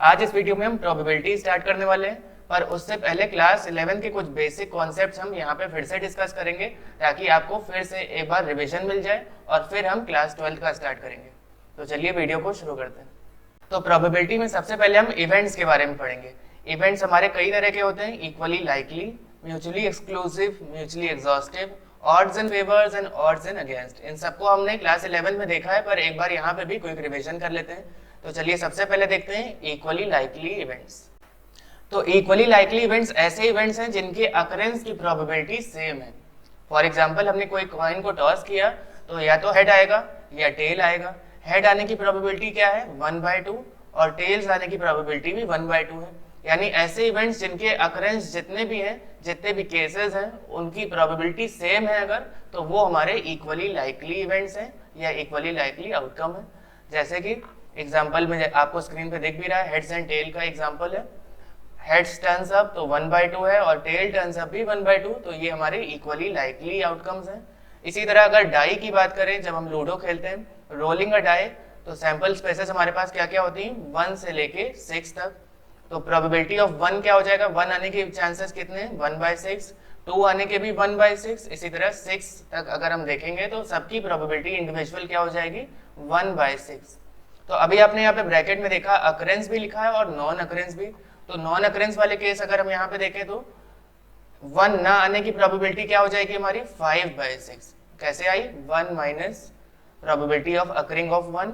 आज इस वीडियो में हम प्रोबेबिलिटी स्टार्ट करने वाले हैं, पर उससे पहले क्लास 11 के कुछ बेसिक कॉन्सेप्ट्स हम यहाँ पे फिर से डिस्कस करेंगे ताकि आपको फिर से एक बार रिवीजन मिल जाए और फिर हम क्लास 12 का स्टार्ट करेंगे। तो चलिए वीडियो को शुरू करते हैं। तो प्रोबेबिलिटी में सबसे पहले हम इवेंट्स के बारे में पढ़ेंगे। इवेंट्स हमारे कई तरह के होते हैं, equally likely, mutually exclusive, mutually exhaustive, odds and favours and odds and against. इन सबको हमने क्लास 11 में देखा है, पर एक बार यहाँ पे भी क्विक रिवीजन कर लेते हैं। तो चलिए सबसे पहले देखते हैं इक्वली लाइकली इवेंट्स। तो इक्वली लाइकली इवेंट्स ऐसे इवेंट्स हैं जिनके अकरेंस की प्रोबेबिलिटी सेम है। फॉर एग्जांपल, हमने कोई कॉइन को टॉस किया तो या तो हेड आएगा या टेल आएगा। हेड आने की प्रोबेबिलिटी क्या है 1/2 और टेल्स आने की प्रोबेबिलिटी भी 1/2 है। यानी ऐसे इवेंट्स जिनके अकरेंस जितने भी हैं, जितने भी केसेस हैं, उनकी प्रोबेबिलिटी सेम है अगर, तो वो हमारे इक्वली लाइकली इवेंट्स हैं या इक्वली लाइकली आउटकम है। जैसे कि एग्जाम्पल में आपको स्क्रीन पे दिख भी रहा है, हेड्स एंड टेल का एग्जाम्पल है। हेड्स टर्न्स अप तो 1/2 है और टेल टर्न्स अप भी 1/2, तो ये हमारे इक्वली लाइकली आउटकम्स हैं। इसी तरह अगर डाई की बात करें, जब हम लूडो खेलते हैं, रोलिंग अ डाई, तो सैंपल स्पेसेस हमारे पास क्या क्या होती हैं 1 से लेके 6 तक। तो प्रोबेबिलिटी ऑफ 1 क्या हो जाएगा, 1 आने के चांसेस कितने हैं 1/6, 2 आने के भी 1/6, इसी तरह 6 तक अगर हम देखेंगे तो सबकी प्रोबेबिलिटी इंडिविजुअल क्या हो जाएगी 1/6। तो अभी आपने यहाँ पे ब्रैकेट में देखा अकरेंस भी लिखा है और नॉन अकरेंस भी। तो नॉन अकरेंस वाले केस अगर हम यहाँ पे देखें तो 1 ना आने की प्रोबेबिलिटी क्या हो जाएगी हमारी 5/6। कैसे आई 1 minus probability of occurring of 1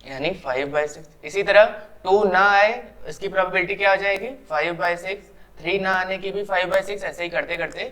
यानी 5/6। इसी तरह 2 ना आए, इसकी प्रोबेबिलिटी क्या हो जाएगी 5/6। 3 ना आने की भी 5/6। ऐसे ही करते करते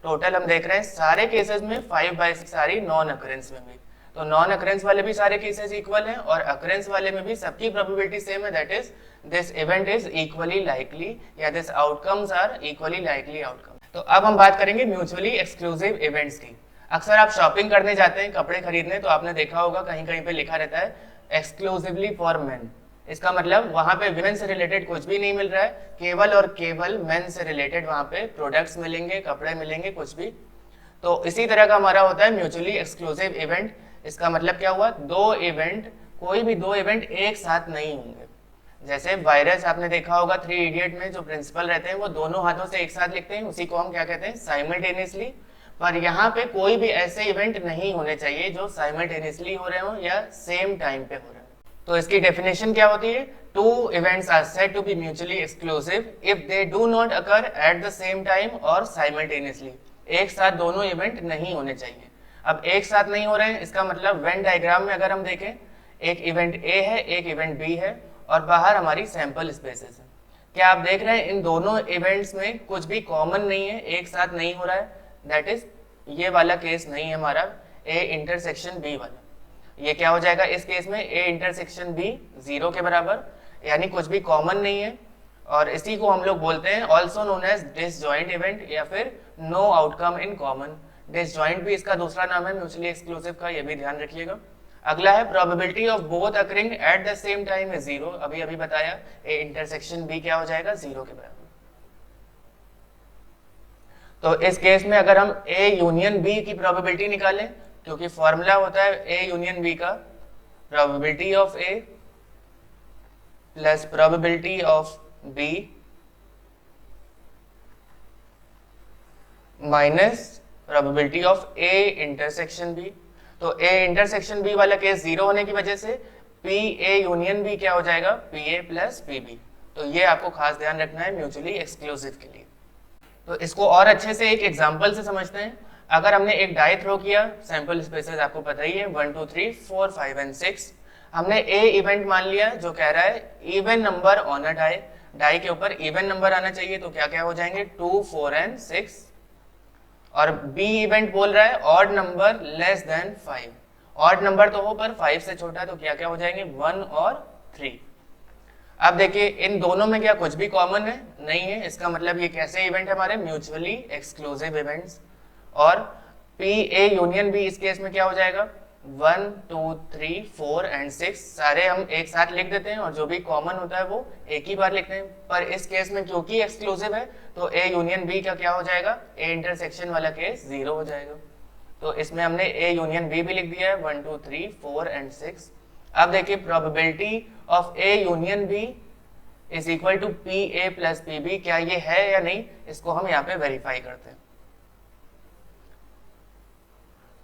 टोटल हम देख रहे हैं सारे केसेस में 5/6 सारी नॉन अकरेंस में भी। तो नॉन अकरेंस वाले भी सारे केसेस इक्वल हैं और अकरेंस वाले में भी सबकी प्रोबेबिलिटी सेम है, that is this event is equally likely या this outcomes are equally likely outcome. तो अब हम बात करेंगे म्यूचुअली एक्सक्लूसिव इवेंट्स की। अक्सर आप शॉपिंग करने जाते हैं, कपड़े खरीदने, तो आपने देखा होगा कहीं कहीं पे लिखा रहता है एक्सक्लूसिवली फॉर मेन। इसका मतलब वहां पे विमेन से रिलेटेड कुछ भी नहीं मिल रहा है, केवल और केवल मेन से रिलेटेड वहां पे प्रोडक्ट्स मिलेंगे, कपड़े मिलेंगे, कुछ भी। तो इसी तरह का हमारा होता है म्यूचुअली एक्सक्लूसिव इवेंट। इसका मतलब क्या हुआ, कोई भी दो इवेंट एक साथ नहीं होंगे। जैसे वायरस आपने देखा होगा 3 इडियट में, जो प्रिंसिपल रहते हैं वो दोनों हाथों से एक साथ लिखते हैं, उसी को हम क्या कहते हैं साइमल्टेनियसली। पर यहाँ पे कोई भी ऐसे इवेंट नहीं होने चाहिए जो साइमल्टेनियसली हो रहे हो या सेम टाइम पे हो रहे हो। तो इसकी डेफिनेशन क्या होती है, 2 events are said to be mutually exclusive if they do not occur at the same time और साइमल्टेनियसली। एक साथ दोनों इवेंट नहीं होने चाहिए। अब एक साथ नहीं हो रहे हैं, इसका मतलब वेन डायग्राम में अगर हम देखें, एक इवेंट ए है, एक इवेंट बी है और बाहर हमारी सैंपल स्पेसेस है। क्या आप देख रहे हैं इन दोनों इवेंट्स में कुछ भी कॉमन नहीं है, एक साथ नहीं हो रहा है, दैट इज ये वाला केस नहीं है हमारा ए इंटरसेक्शन बी वाला। ये क्या हो जाएगा इस केस में, ए इंटरसेक्शन बी 0 के बराबर, यानी कुछ भी कॉमन नहीं है। और इसी को हम लोग बोलते हैं also known as disjoint event या फिर no outcome in common. Disjoint भी इसका दूसरा नाम है म्यूचुअली एक्सक्लूसिव का, ये भी ध्यान रखिएगा। अगला है probability of both occurring at the same time is 0। अभी बताया ए इंटरसेक्शन बी क्या हो जाएगा 0 के बराबर। तो इस केस में अगर हम ए यूनियन बी की प्रोबेबिलिटी निकालें, क्योंकि फॉर्मूला होता है ए यूनियन बी का, probability of A plus probability of B minus probability of A intersection B. तो ए इंटरसेक्शन बी वाला केस 0 होने की वजह से पी ए यूनियन बी क्या हो जाएगा P A plus P B. तो ये आपको खास ध्यान रखना है म्यूचुअली एक्सक्लूसिव के लिए। तो इसको और अच्छे से एक एग्जांपल से समझते हैं। अगर हमने एक डाई थ्रो किया, सैंपल स्पेसेस आपको पता ही है 1 2 3 4 5 एंड 6। हमने ए इवेंट मान लिया जो कह रहा है even number on a die, die के ऊपर इवन नंबर आना चाहिए, तो क्या क्या हो जाएंगे 2 4 एंड 6। और बी इवेंट बोल रहा है odd number less than 5। Odd number तो हो पर 5 से छोटा, तो क्या क्या हो जाएंगे 1 और 3। अब देखिए इन दोनों में क्या कुछ भी कॉमन है नहीं है, इसका मतलब ये कैसे इवेंट है हमारे म्यूचुअली एक्सक्लूसिव इवेंट्स। और पी ए यूनियन बी इस केस में क्या हो जाएगा 1 2 3 4 एंड 6 सारे हम एक साथ लिख देते हैं और जो भी कॉमन होता है वो एक ही बार लिखते हैं। पर इस केस में क्योंकि एक्सक्लूसिव है तो ए यूनियन बी का क्या हो जाएगा, ए इंटरसेक्शन वाला केस 0 हो जाएगा। तो इसमें हमने ए यूनियन बी भी लिख दिया है 1 2 3 4 एंड 6। अब देखिए probability of A union B is equal to P A plus P B, क्या ये है या नहीं, इसको हम यहाँ पे वेरीफाई करते हैं।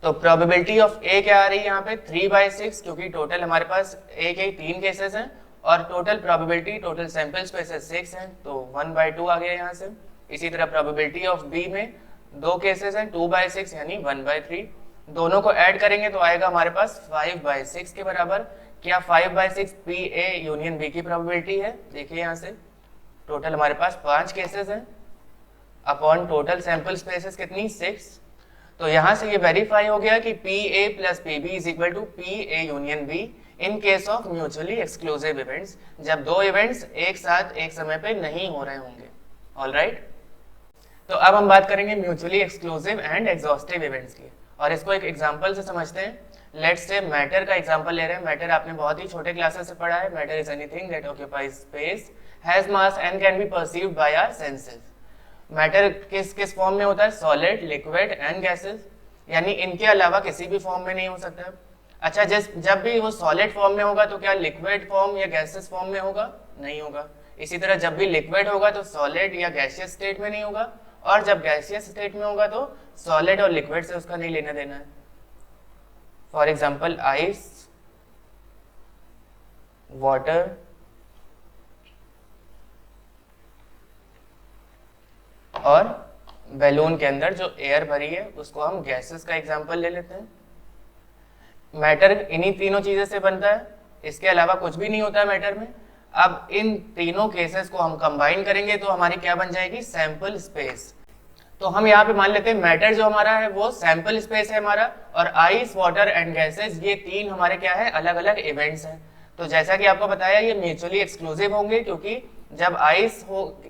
तो प्रोबेबिलिटी ऑफ ए क्या आ रही है यहाँ पे 3/6, क्योंकि टोटल हमारे पास ए के 3 केसेस हैं और total probability total sample spaces 6 हैं, तो 1/2 आ गया यहाँ से। इसी तरह प्रोबेबिलिटी ऑफ बी में 2 केसेस हैं, 2/6 यानी 1/3। दोनों को ऐड करेंगे तो आएगा हमारे पास 5/6 के बराबर। क्या 5/6 पी ए यूनियन बी की प्रोबेबिलिटी है? देखिए यहाँ से टोटल हमारे पास 5 केसेस हैं अपॉन टोटल सैंपल स्पेसेस कितनी 6। तो यहाँ से ये वेरीफाई हो गया कि P A plus P B is equal to P A union B in case of mutually exclusive events, जब 2 इवेंट्स एक साथ एक समय पे नहीं हो रहे होंगे। ऑलराइट, तो अब हम बात करेंगे mutually exclusive and exhaustive events की, और इसको एक एग्जांपल से समझते हैं। लेट्स से मैटर का एग्जांपल ले रहे हैं। मैटर आपने बहुत ही छोटे क्लासेस से पढ़ा है। Matter is anything that occupies space, has mass and can be perceived by our senses. Matter किस किस फॉर्म में होता है? सॉलिड, लिक्विड एंड गैसेस, यानी इनके अलावा किसी भी फॉर्म में नहीं हो सकता। अच्छा, जब भी वो सॉलिड फॉर्म में होगा तो क्या लिक्विड फॉर्म या गैसेस फॉर्म में होगा? नहीं होगा। इसी तरह जब भी लिक्विड होगा तो सॉलिड या गैसियस स्टेट में नहीं होगा, और जब गैसियस स्टेट में होगा तो सॉलिड और लिक्विड से उसका नहीं लेना देना है। फॉर एग्जाम्पल आइस, वाटर, और बैलून के अंदर जो एयर भरी है उसको हम गैसेस का एग्जांपल ले लेते हैं। मैटर इन्हीं तीनों चीजें से बनता है, इसके अलावा कुछ भी नहीं होता है मैटर में। अब इन तीनों केसेस को हम कंबाइन करेंगे तो हमारी क्या बन जाएगी? Sample space. तो हम यहाँ पे मान लेते हैं मैटर जो हमारा है वो सैंपल स्पेस है हमारा, और आइस, वाटर एंड गैसेस ये 3 हमारे क्या है? अलग अलग इवेंट्स हैं। तो जैसा कि आपको बताया ये म्यूचुअली एक्सक्लूसिव होंगे, क्योंकि जब आइस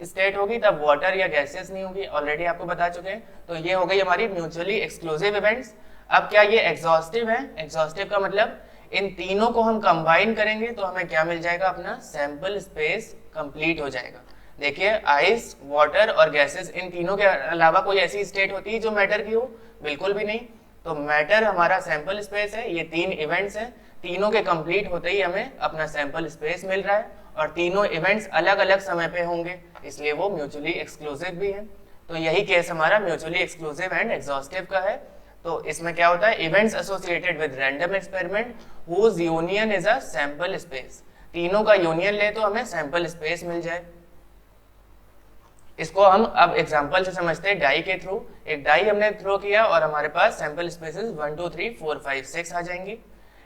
स्टेट होगी तब वाटर या गैसेस नहीं होगी, ऑलरेडी आपको बता चुके हैं। तो ये हो गई हमारी म्यूचुअली एक्सक्लूसिव इवेंट्स। अब क्या ये एग्जॉस्टिव है? एग्जॉस्टिव का मतलब इन तीनों को हम कंबाइन करेंगे तो हमें क्या मिल जाएगा? अपना सैंपल स्पेस कंप्लीट हो जाएगा। देखिए आइस, वाटर और गैसेस, इन तीनों के अलावा कोई ऐसी स्टेट होती है जो मैटर की हो? बिल्कुल भी नहीं। तो मैटर हमारा सैंपल स्पेस है, ये 3 इवेंट्स हैं, तीनों के कंप्लीट होते ही हमें अपना सैंपल स्पेस मिल रहा है, और तीनों इवेंट्स अलग अलग समय पे होंगे, इसलिए वो म्यूचुअली एक्सक्लूसिव भी है। तो यही केस हमारा म्यूचुअली एक्सक्लूसिव एंड एग्जॉस्टिव का है। तो इसमें क्या होता है? Events associated with random experiment whose union is a sample space. तीनों का यूनियन ले तो हमें सैंपल स्पेस मिल जाए। इसको हम अब एग्जांपल से समझते हैं डाई के थ्रू। एक डाई हमने थ्रो किया और हमारे पास सैंपल स्पेसेस 1 2 3 4 5 6 आ जाएंगी।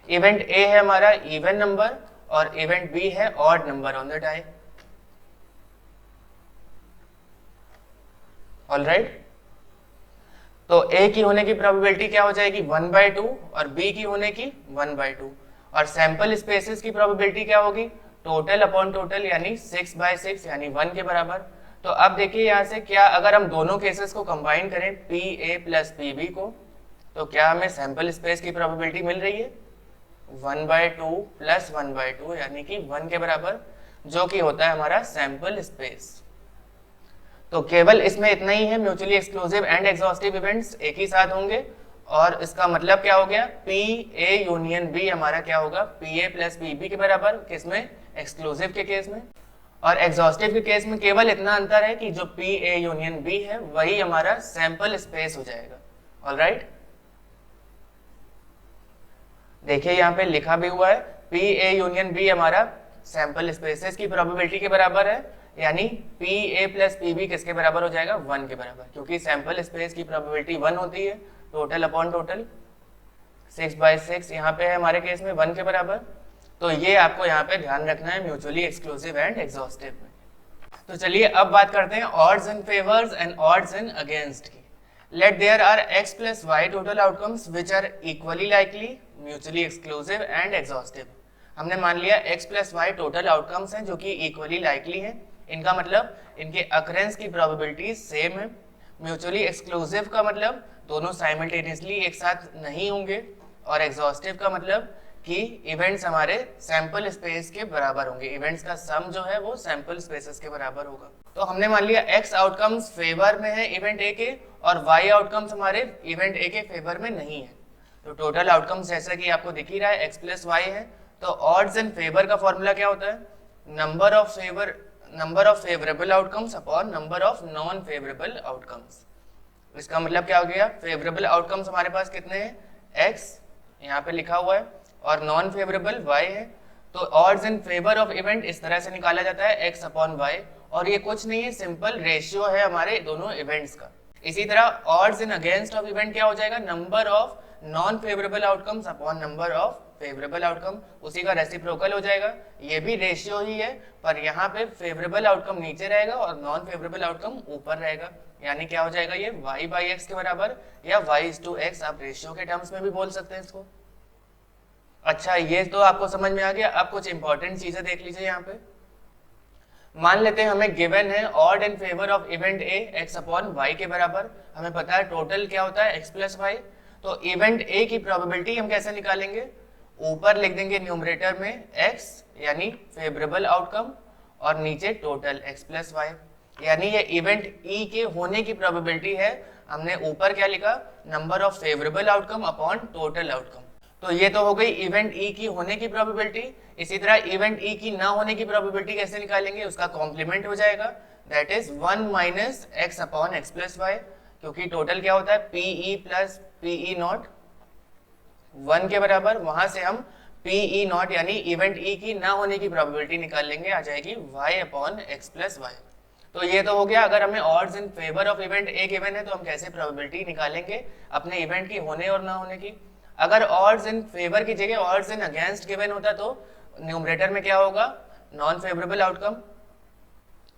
इवेंट ए है हमारा इवन नंबर और इवेंट बी है odd number on the die. Alright, तो ए की होने की प्रोबेबिलिटी क्या हो जाएगी? 1/2, और बी की होने की 1/2, और सैंपल स्पेसेस की प्रोबेबिलिटी क्या होगी? टोटल अपॉन टोटल, यानी 6/6 यानी 1 के बराबर। तो अब देखिए यहाँ से क्या, अगर हम दोनों केसेस को कंबाइन करें P A plus P B को, तो क्या हमें सैंपल स्पेस की प्रोबेबिलिटी मिल रही है? 1/2 प्लस 1/2 यानी कि 1 के बराबर, जो कि होता है हमारा सैंपल स्पेस। तो केवल इसमें इतना ही है, mutually exclusive and exhaustive events एक ही साथ होंगे, और इसका मतलब क्या हो गया? पी ए यूनियन बी हमारा क्या होगा? P A plus P B के बराबर। किसमें? एक्सक्लूसिव के केस में। और एग्जॉस्टिव के केस में केवल इतना अंतर है कि जो पी ए यूनियन बी है वही हमारा सैंपल स्पेस हो जाएगा। ऑलराइट, देखिए यहाँ पे लिखा भी हुआ है पी ए यूनियन बी हमारा सैंपल स्पेसेस की प्रोबेबिलिटी के बराबर है, यानी P A plus P B किसके बराबर हो जाएगा? 1 के बराबर, क्योंकि सैंपल स्पेस की प्रोबेबिलिटी 1 होती है, टोटल अपॉन टोटल 6/6 यहाँ पे है हमारे केस में 1 के बराबर। तो ये आपको यहाँ पे ध्यान रखना है म्यूचुअली एक्सक्लूसिव एंड एग्जॉस्टिव में। तो चलिए अब बात करते हैं odds and favours and odds and against की। Let there are x plus y total outcomes which are equally likely, mutually exclusive and exhaustive. हमने मान लिया x plus y total outcomes हैं जो कि इक्वली लाइकली हैं, इनका मतलब इनके अकरेंस की प्रोबेबिलिटी सेम है। म्यूचुअली एक्सक्लूसिव का मतलब दोनों साइमल्टेनियसली एक साथ नहीं होंगे, और एग्जॉस्टिव का मतलब कि इवेंट्स हमारे सैंपल स्पेस के बराबर होंगे, इवेंट्स का सम जो है वो सैंपल स्पेसेस के बराबर होगा। तो हमने मान लिया x आउटकम्स फेवर में है इवेंट ए के, और y आउटकम्स हमारे इवेंट ए के फेवर में नहीं है। तो टोटल आउटकम्स जैसा कि आपको दिख ही रहा है x प्लस वाई है, तो ऑड्स एंड फेवर का फॉर्मूला क्या होता है? Number of favourable outcomes upon number of non favourable outcomes. इसका मतलब क्या हो गया? फेवरेबल आउटकम्स हमारे पास कितने हैं? x यहाँ पे लिखा हुआ है और नॉन फेवरेबल y है। तो odds in favour of event इस तरह से निकाला जाता है x अपॉन y, और ये कुछ नहीं है, सिंपल रेशियो है हमारे दोनों इवेंट्स का। इसी तरह odds in against of event क्या हो जाएगा? Number of non favourable outcomes upon number of favourable outcome, उसी का रेसिप्रोकल हो जाएगा। ये भी रेशियो ही है, पर यहाँ पे फेवरेबल आउटकम नीचे रहेगा और नॉन फेवरेबल आउटकम ऊपर रहेगा। यानी क्या हो जाएगा? ये y बाई एक्स के बराबर, या y/x, आप रेशियो के टर्म्स में भी बोल सकते हैं इसको। अच्छा, ये तो आपको समझ में आ गया। अब कुछ इंपॉर्टेंट चीजें देख लीजिए यहाँ पे। मान लेते हैं हमें गिवन है odd in favour of event A x upon Y के बराबर। हमें पता है टोटल क्या होता है? x plus Y. तो इवेंट ए की प्रोबेबिलिटी हम कैसे निकालेंगे? ऊपर लिख देंगे न्यूमरेटर में x यानी फेवरेबल आउटकम, और नीचे टोटल x प्लस वाई, यानी ये इवेंट E के होने की प्रोबेबिलिटी है। हमने ऊपर क्या लिखा? Number of favourable outcome upon total outcome. तो ये तो हो गई इवेंट E की होने की प्रोबेबिलिटी। इसी तरह इवेंट E की ना होने की प्रोबेबिलिटी कैसे निकालेंगे? उसका कॉम्प्लीमेंट हो जाएगा, that is 1 minus x upon X plus Y, क्योंकि टोटल क्या होता है? PE प्लस PE नॉट 1 के बराबर। वहां से हम PE नॉट यानी इवेंट E की ना होने की प्रोबेबिलिटी निकाल लेंगे, आ जाएगी y upon X plus Y. तो ये तो हो गया। अगर हमें odds in favour of event A given है तो हम कैसे प्रोबेबिलिटी निकालेंगे अपने इवेंट की होने और ना होने की। अगर ऑड्स इन फेवर की जगह ऑड्स इन अगेंस्ट गिवन होता तो न्यूमरेटर में क्या होगा? नॉन फेवरेबल आउटकम,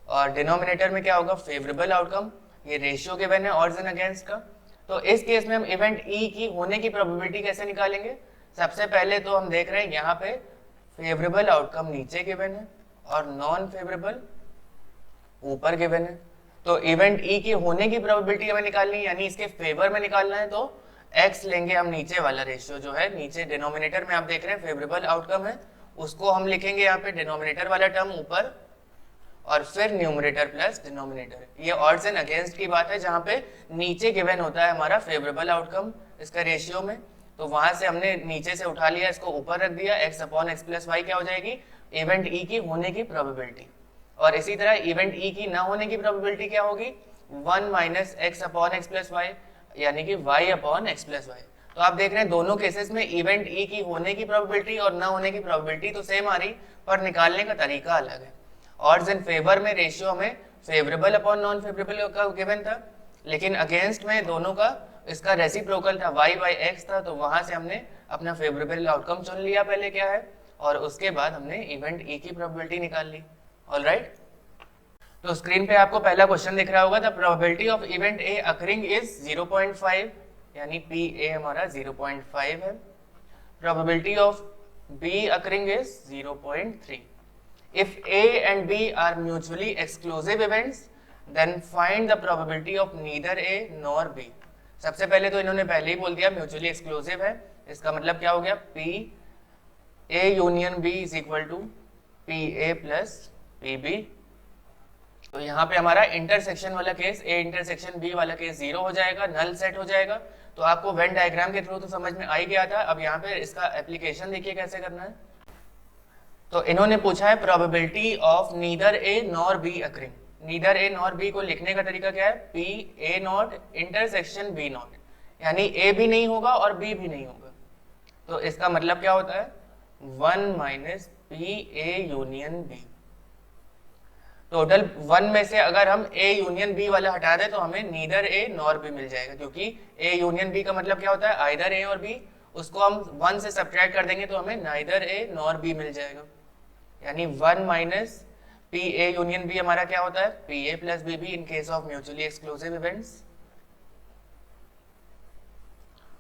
और डिनोमिनेटर में क्या होगा? Favourable outcome. ये रेशियो गिवन है ऑड्स इन अगेंस्ट का। तो इस केस में हम इवेंट ई की होने की प्रोबेबिलिटी कैसे निकालेंगे? सबसे पहले तो हम देख रहे हैं यहाँ पे फेवरेबल आउटकम नीचे गिवन है और नॉन फेवरेबल ऊपर गिवन है। तो इवेंट ई की होने की प्रोबेबिलिटी हमें निकालनी है, यानी इसके फेवर में निकालना है, तो x लेंगे हम नीचे वाला रेशियो जो है, नीचे डिनोमिनेटर में आप देख रहे हैं फेवरेबल आउटकम है, उसको हम लिखेंगे यहाँ पे डिनोमिनेटर वाला टर्म ऊपर, और फिर न्यूमरेटर प्लस डिनोमिनेटर। ये ऑड्स एंड अगेंस्ट की बात है, जहाँ पे नीचे गिवन होता है हमारा फेवरेबल आउटकम इसका रेशियो में। तो वहां से हमने नीचे से उठा लिया, इसको ऊपर रख दिया, x upon X plus Y क्या हो जाएगी? इवेंट ई की होने की प्रोबेबिलिटी। और इसी तरह इवेंट ई की ना होने की प्रोबेबिलिटी क्या होगी? 1 minus X upon X plus Y, यानी कि y upon X plus Y. तो आप देख रहे हैं दोनों केसेस में इवेंट ई की होने की प्रोबेबिलिटी और ना होने की प्रोबेबिलिटी तो सेम आ रही, पर निकालने का तरीका अलग है। ऑड्स इन फेवर में रेशियो में फेवरेबल अपॉन नॉन फेवरेबल का गिवन था, लेकिन अगेंस्ट में दोनों का इसका रेसिप्रोकल था, y बाई एक्स था। तो वहां से हमने अपना फेवरेबल आउटकम चुन लिया पहले क्या है, और उसके बाद हमने इवेंट ई की प्रोबेबिलिटी निकाल ली। ऑलराइट, तो स्क्रीन पे आपको पहला क्वेश्चन दिख रहा होगा, the probability of event A occurring is 0.5, यानी पी ए हमारा 0.5 है। Probability of B occurring is 0.3। If A and B are mutually exclusive events then find the probability of neither A nor B. सबसे पहले तो इन्होंने पहले ही बोल दिया म्यूचुअली एक्सक्लूसिव है, इसका मतलब क्या हो गया? P A union B is equal to P A plus P B. तो यहाँ पे हमारा इंटरसेक्शन वाला केस, ए इंटरसेक्शन बी वाला केस 0 हो जाएगा, नल सेट हो जाएगा। तो आपको वेन डायग्राम के थ्रू तो समझ में आ ही गया था। अब यहाँ पे इसका एप्लीकेशन देखिए कैसे करना है। तो इन्होंने पूछा है probability of neither A nor B occurring. Neither A nor B को लिखने का तरीका क्या है? P A not intersection B not, यानी ए भी नहीं होगा और बी भी नहीं होगा। तो इसका मतलब क्या होता है? 1 minus P A union B. Total 1 में से अगर हम ए यूनियन बी वाला हटा दें तो हमें नीदर ए नॉर बी मिल जाएगा, क्योंकि ए यूनियन बी का मतलब क्या होता है? Either A or B. उसको हम 1 से सब्ट्रैक्ट कर देंगे तो हमें नाइदर ए नॉर बी मिल जाएगा, यानी 1 minus P A union B हमारा क्या होता है? P A plus B B in case of mutually exclusive events.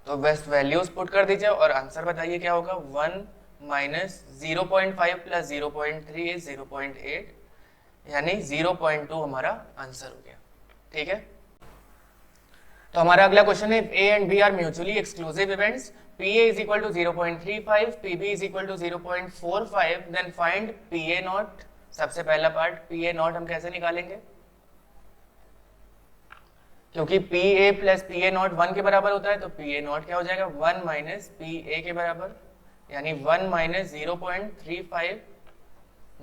तो बेस्ट वैल्यूज पुट कर दीजिए और आंसर बताइए क्या होगा? 1 माइनस 0.5 प्लस 0.3 इज 0.8, यानी 0.2 हमारा आंसर हो गया। ठीक है, तो हमारा अगला क्वेश्चन है A and B are mutually exclusive events, P A is equal to 0.35, P B is equal to 0.45, then find P A not. सबसे पहला पार्ट पी ए नॉट हम कैसे निकालेंगे? क्योंकि P A plus P A not 1 के बराबर होता है, तो पी ए नॉट क्या हो जाएगा? 1 माइनस पी ए के बराबर, यानी 1 माइनस 0.35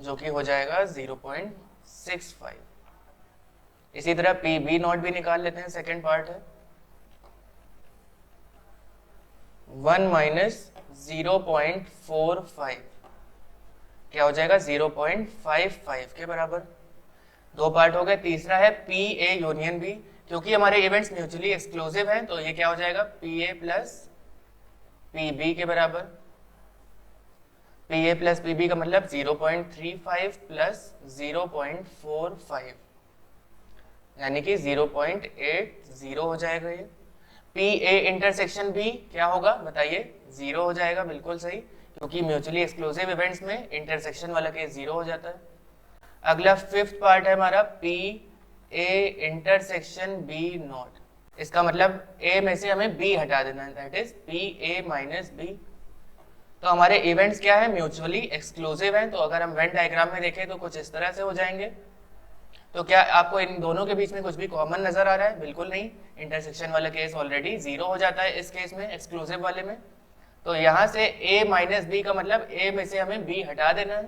जो कि हो जाएगा 0.65। इसी तरह पी बी नॉट भी निकाल लेते हैं, सेकेंड पार्ट है 1 माइनस 0.45 क्या हो जाएगा 0.55 के बराबर। दो पार्ट हो गए। तीसरा है पी ए यूनियन बी, क्योंकि हमारे इवेंट्स म्यूचुअली एक्सक्लूसिव हैं तो ये क्या हो जाएगा P A plus P B के बराबर। P A plus P B का मतलब 0.35 प्लस 0.45 यानी कि 0.80 हो जाएगा ये। पी ए इंटरसेक्शन बी क्या होगा बताइए, 0 हो जाएगा, बिल्कुल सही, क्योंकि म्यूचुअली एक्सक्लूसिव इवेंट्स में इंटरसेक्शन वाला केस 0 हो जाता है। अगला फिफ्थ पार्ट है हमारा P A intersection B not. इसका मतलब ए में से हमें बी हटा देना है, that is P A minus B. तो हमारे इवेंट्स क्या है म्यूचुअली एक्सक्लूसिव हैं, तो अगर हम वेन डायग्राम में देखें तो कुछ इस तरह से हो जाएंगे। तो क्या आपको इन दोनों के बीच में कुछ भी कॉमन नजर आ रहा है? बिल्कुल नहीं, इंटरसेक्शन वाला केस ऑलरेडी 0 हो जाता है इस केस में, एक्सक्लूसिव वाले में। तो यहाँ से a माइनस बी का मतलब a में से हमें b हटा देना है,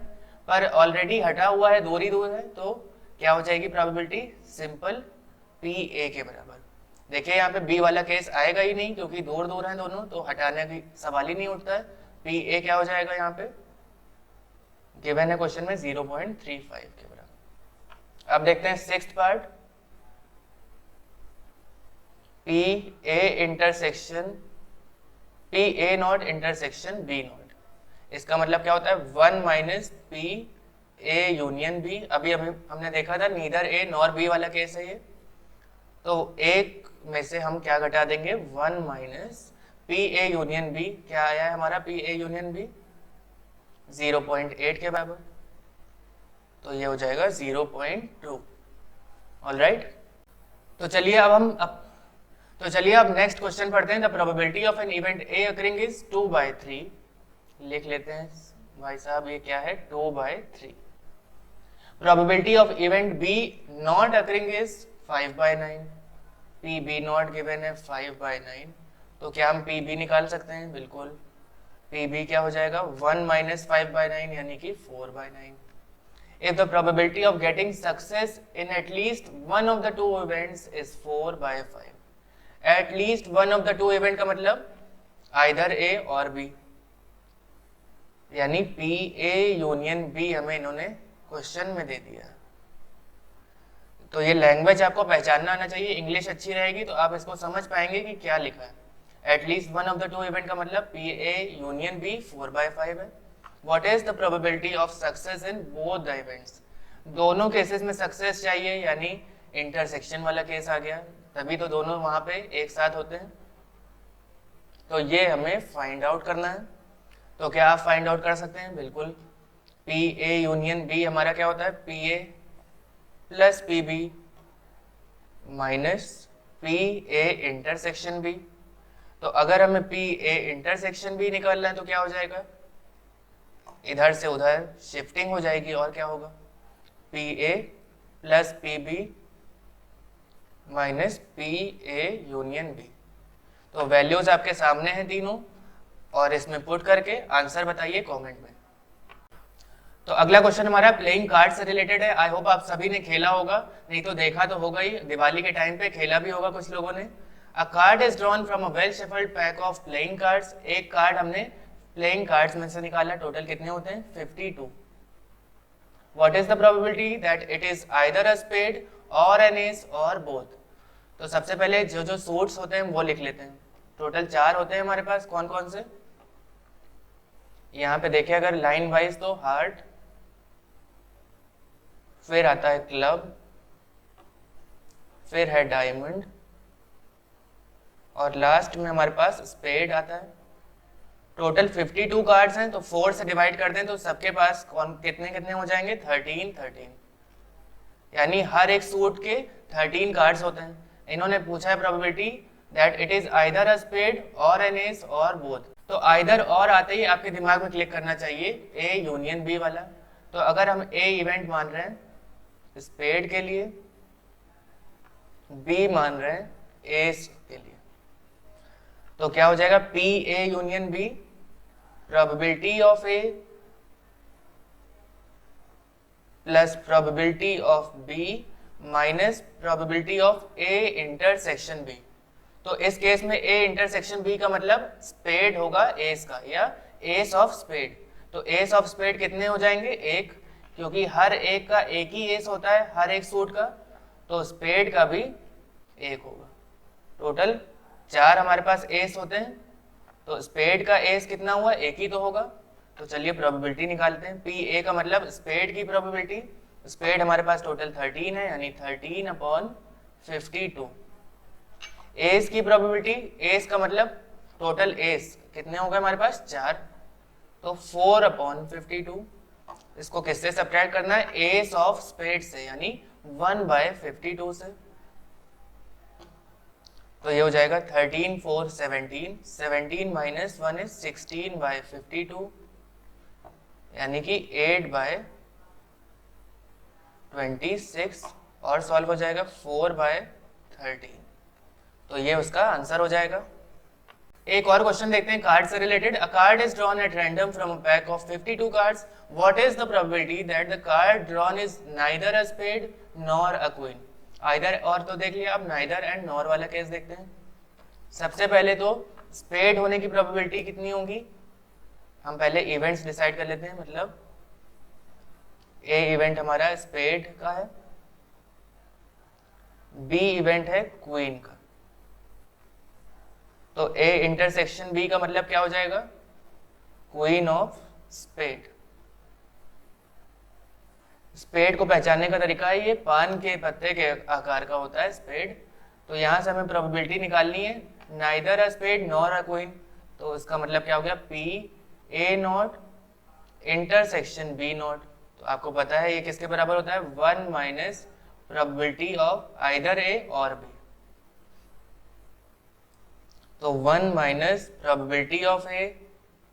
पर ऑलरेडी हटा हुआ है, दूर ही दूर है, तो क्या हो जाएगी प्रोबेबिलिटी, सिंपल पी ए के बराबर। देखिए यहाँ पे b वाला केस आएगा ही नहीं क्योंकि दूर दूर हैं दोनों, तो हटाने की सवाल ही नहीं उठता है। पी ए क्या हो जाएगा यहाँ पे गिवन है क्वेश्चन में 0.35 के बराबर। अब देखते हैं sixth part, P A intersection P A not intersection B not. इसका मतलब क्या होता है 1 minus P A union B. अभी हमने देखा था नीदर ए नॉर बी वाला केस है ये, तो एक में से हम क्या घटा देंगे 1 minus P A union B. क्या आया है हमारा पी ए यूनियन बी 0.8 के बराबर, तो ये हो जाएगा 0.2। ऑलराइट, तो चलिए अब नेक्स्ट क्वेश्चन पढ़ते हैं। The probability of an event A occurring is 2/3। लिख लेते हैं भाई साहब, ये क्या है 2/3। Probability of event B not occurring is 5/9। P B not given है 5/9, तो क्या हम पी बी निकाल सकते हैं? बिल्कुल, पी बी क्या हो जाएगा 1 माइनस 5/9 यानी कि 4/9। If the probability of getting success in at least one of the two events is 4/5, at least one of the two event का मतलब either A और B, यानी P A यूनियन B हमें इन्होंने क्वेश्चन में दे दिया। तो ये लैंग्वेज आपको पहचानना आना चाहिए, इंग्लिश अच्छी रहेगी तो आप इसको समझ पाएंगे कि क्या लिखा है। At least one of the two event का मतलब P A यूनियन B 4/5 है। What is the probability of success in both the events? दोनों केसेस में सक्सेस चाहिए, यानी इंटरसेक्शन वाला केस आ गया, तभी तो दोनों वहां पे एक साथ होते हैं। तो ये हमें फाइंड आउट करना है। तो क्या आप फाइंड आउट कर सकते हैं? बिल्कुल, पी ए यूनियन बी हमारा क्या होता है P A plus P B minus P A intersection B. तो अगर हमें पी ए इंटरसेक्शन बी निकालना है तो क्या हो जाएगा, इधर से उधर शिफ्टिंग हो जाएगी, और क्या होगा P A plus P B minus P A union B. तो वैल्यूज आपके सामने हैं तीनों, और इसमें पुट करके आंसर बताइए कमेंट में। तो अगला क्वेश्चन हमारा प्लेइंग कार्ड से रिलेटेड है। आई होप आप सभी ने खेला होगा, नहीं तो देखा तो होगा ही, दिवाली के टाइम पे खेला भी होगा कुछ लोगों ने। A card is drawn from a well shuffled pack of playing cards. एक कार्ड हमने प्लेइंग कार्ड्स में से निकाला, टोटल कितने होते हैं 52। What is the probability that it is either a spade or an ace or both. तो सबसे पहले जो जो सूट्स होते हैं वो लिख लेते हैं। टोटल 4 होते हैं हमारे पास, कौन कौन से, यहाँ पे देखिए अगर लाइन वाइज तो हार्ट, फिर आता है क्लब, फिर है डायमंड, और लास्ट में हमारे पास स्पेड आता है। टोटल 52 कार्ड्स हैं, तो 4 से डिवाइड कर दें तो सबके पास कौन कितने कितने हो जाएंगे 13, यानी हर एक सूट के 13 कार्ड्स होते हैं। इन्होंने पूछा है probability that it is either a spade or an ace or both. तो आइदर और आते ही आपके दिमाग में क्लिक करना चाहिए ए यूनियन बी वाला। तो अगर हम ए इवेंट मान रहे हैं स्पेड के लिए, बी मान रहे हैं एस के लिए, तो क्या हो जाएगा P A union B probability of A plus probability of B minus probability of A intersection B. तो इस केस में ए इंटरसेक्शन बी का मतलब स्पेड होगा एस का या एस ऑफ स्पेड। तो एस ऑफ स्पेड कितने हो जाएंगे? एक, क्योंकि हर एक का एक ही एस होता है हर एक सूट का, तो स्पेड का भी एक होगा। टोटल 4 हमारे पास एस होते हैं, तो स्पेड का एस कितना हुआ? एक ही तो होगा। तो चलिए प्रोबेबिलिटी निकालते हैं। पी ए का मतलब स्पेड की प्रोबेबिलिटी, स्पेड हमारे पास टोटल 13 है यानी 13/52। एस की प्रोबेबिलिटी, एस का मतलब टोटल एस कितने हो गए हमारे पास? 4, तो 4/52। इसको किससे सब्ट्रैक्ट करना है? एस ऑफ स्पेड से यानी 1/52 से। तो ये हो जाएगा 13 4 17, 17 माइनस 1 इज 16/52 यानी कि 8/26 और सॉल्व हो जाएगा 4/13। तो ये उसका आंसर हो जाएगा। एक और क्वेश्चन देखते हैं कार्ड से related. A card is drawn at random from a pack of 52 cards. What is the probability that the card drawn is neither a spade nor a queen? Either or तो देख लिया, अब neither and nor वाला case देखते हैं। सबसे पहले तो स्पेड होने की प्रोबेबिलिटी कितनी होगी? हम पहले इवेंट्स डिसाइड कर लेते हैं। मतलब ए इवेंट हमारा स्पेड का है, बी इवेंट है क्वीन का। तो ए इंटरसेक्शन बी का मतलब क्या हो जाएगा? Queen of spade. स्पेड को पहचानने का तरीका है, ये पान के पत्ते के आकार का होता है स्पेड। तो यहां से हमें प्रोबेबिलिटी निकालनी है neither a spade nor a queen. तो इसका मतलब क्या हो गया? P A not intersection B not. तो आपको पता है ये किसके बराबर होता है? 1 minus probability of either A or B. तो 1 minus probability of A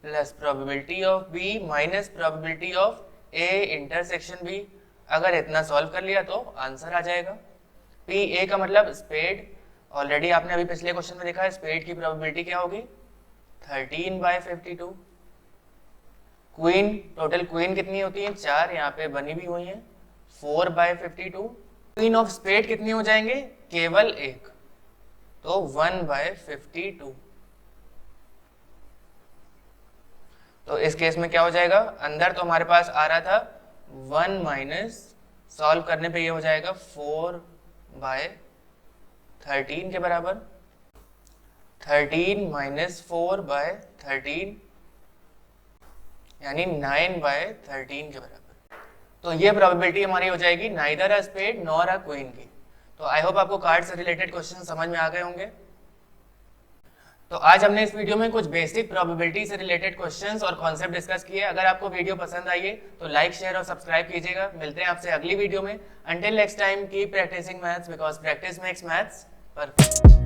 plus probability of B minus probability of A intersection B. अगर इतना सॉल्व कर लिया तो आंसर आ जाएगा। पी ए का मतलब स्पेड, ऑलरेडी आपने अभी पिछले क्वेश्चन में देखा है स्पेड की प्रोबेबिलिटी क्या होगी? 13/52। क्वीन, टोटल क्वीन कितनी होती है? 4, यहाँ पे बनी भी हुई है 4/52। क्वीन ऑफ स्पेड कितनी हो जाएंगे? केवल एक, तो 1/52। तो इस केस में क्या हो जाएगा? अंदर तो हमारे पास आ रहा था 1 माइनस, सॉल्व करने पे ये हो जाएगा 4/13 के बराबर। 13 माइनस 4/13 यानी 9/13 के बराबर। तो ये प्रोबेबिलिटी हमारी हो जाएगी neither a spade nor a queen की। तो आई होप आपको कार्ड से रिलेटेड क्वेश्चन समझ में आ गए होंगे। तो आज हमने इस वीडियो में कुछ बेसिक प्रोबेबिलिटी से रिलेटेड क्वेश्चंस और कॉन्सेप्ट डिस्कस किए। अगर आपको वीडियो पसंद आई है तो लाइक शेयर और सब्सक्राइब कीजिएगा। मिलते हैं आपसे अगली वीडियो में। Until next time keep practising maths because practice makes maths perfect.